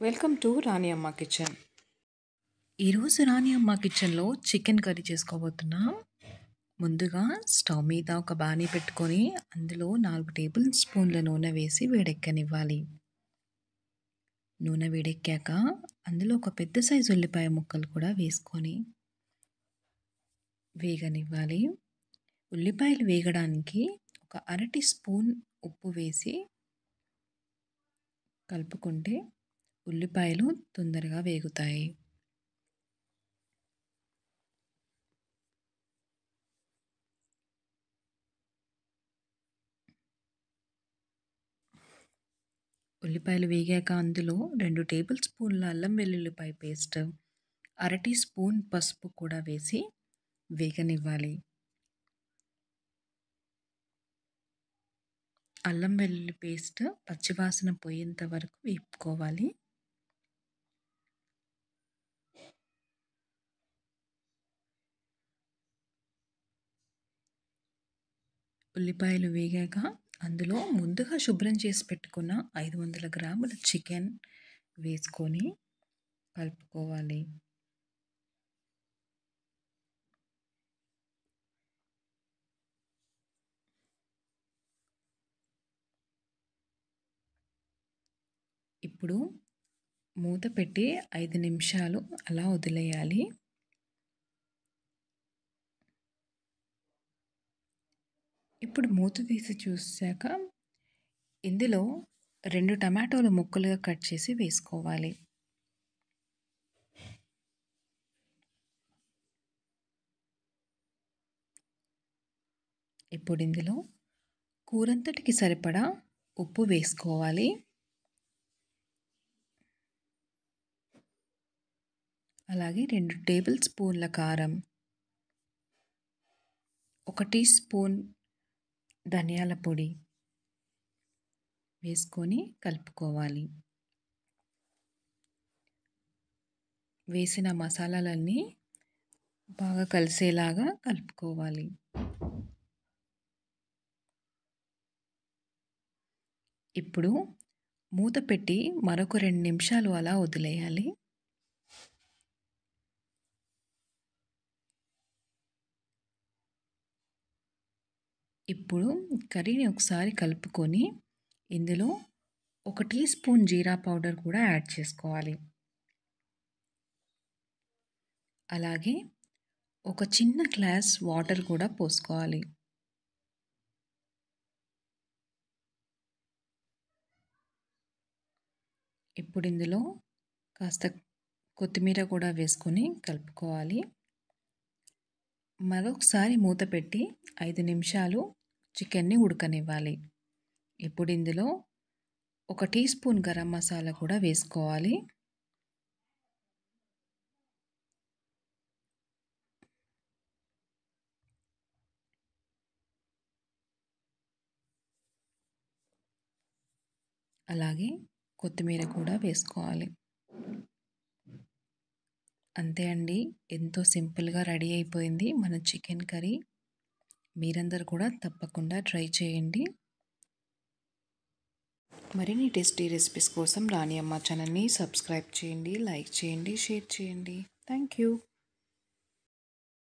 Welcome to రాణి అమ్మ kitchen. ఈరోజు రాణి అమ్మ కిచెన్లో చికెన్ కర్రీ చేసుకోబోతున్నాం. ముందుగా స్టవ్ మీద ఒక బాణీ పెట్టుకొని అందులో 4 టేబుల్ స్పూన్ల నూనె వేసి వేడెక్కనివ్వాలి. నూనె వేడెక్కాక అందులో ఒక పెద్ద సైజు ఉల్లిపాయ ముక్కలు కూడా వేసుకొని వేగనివ్వాలి. ఉల్లిపాయలు వేగడానికి ఒక అర టీ స్పూన్ ఉప్పు వేసి కలుపుకుంటే ఉల్లిపాయలు తొందరగా వేగుతాయి. ఉల్లిపాయలు వేగాక అందులో 2 టేబుల్ స్పూన్ల అల్లం వెల్లుల్లిపాయ పేస్ట్, అర టీ స్పూన్ పసుపు కూడా వేసి వేగనివ్వాలి. అల్లం వెల్లుల్లి పేస్ట్ పచ్చివాసన పోయేంత వరకు వేపుకోవాలి. ఉల్లిపాయలు వేగాక అందులో ముందుగా శుభ్రం చేసి పెట్టుకున్న 500 గ్రాముల చికెన్ వేసుకొని కలుపుకోవాలి. ఇప్పుడు మూత పెట్టి 5 నిమిషాలు అలా వదిలేయాలి. ఇప్పుడు మూత తీసి చూసాక ఇందులో 2 టమాటోలు ముక్కలుగా కట్ చేసి వేసుకోవాలి. ఇప్పుడు ఇందులో కూరంతటికి సరిపడా ఉప్పు వేసుకోవాలి. అలాగే 2 టేబుల్ స్పూన్ల కారం, 1 టీ స్పూన్ ధనియాల పొడి వేసుకొని కలుపుకోవాలి. వేసిన మసాలాలన్నీ బాగా కలిసేలాగా కలుపుకోవాలి. ఇప్పుడు మూత పెట్టి మరొక 2 నిమిషాలు అలా వదిలేయాలి. ఇప్పుడు కర్రీని ఒకసారి కలుపుకొని ఇందులో 1 టీ స్పూన్ జీరా పౌడర్ కూడా యాడ్ చేసుకోవాలి. అలాగే ఒక చిన్న గ్లాస్ వాటర్ కూడా పోసుకోవాలి. ఇప్పుడు ఇందులో కాస్త కొత్తిమీర కూడా వేసుకొని కలుపుకోవాలి. మరొకసారి మూత పెట్టి 5 నిమిషాలు చికెన్ని ఉడకనివ్వాలి. ఇప్పుడు ఇందులో 1 టీ స్పూన్ గరం మసాలా కూడా వేసుకోవాలి. అలాగే కొత్తిమీర కూడా వేసుకోవాలి. అంతే అండి, ఎంతో సింపుల్గా రెడీ అయిపోయింది మన చికెన్ కర్రీ. మీరందరూ కూడా తప్పకుండా ట్రై చేయండి. మరిన్ని టేస్టీ రెసిపీస్ కోసం రాణి అమ్మ ఛానల్ని సబ్స్క్రైబ్ చేయండి, లైక్ చేయండి, షేర్ చేయండి. Thank you.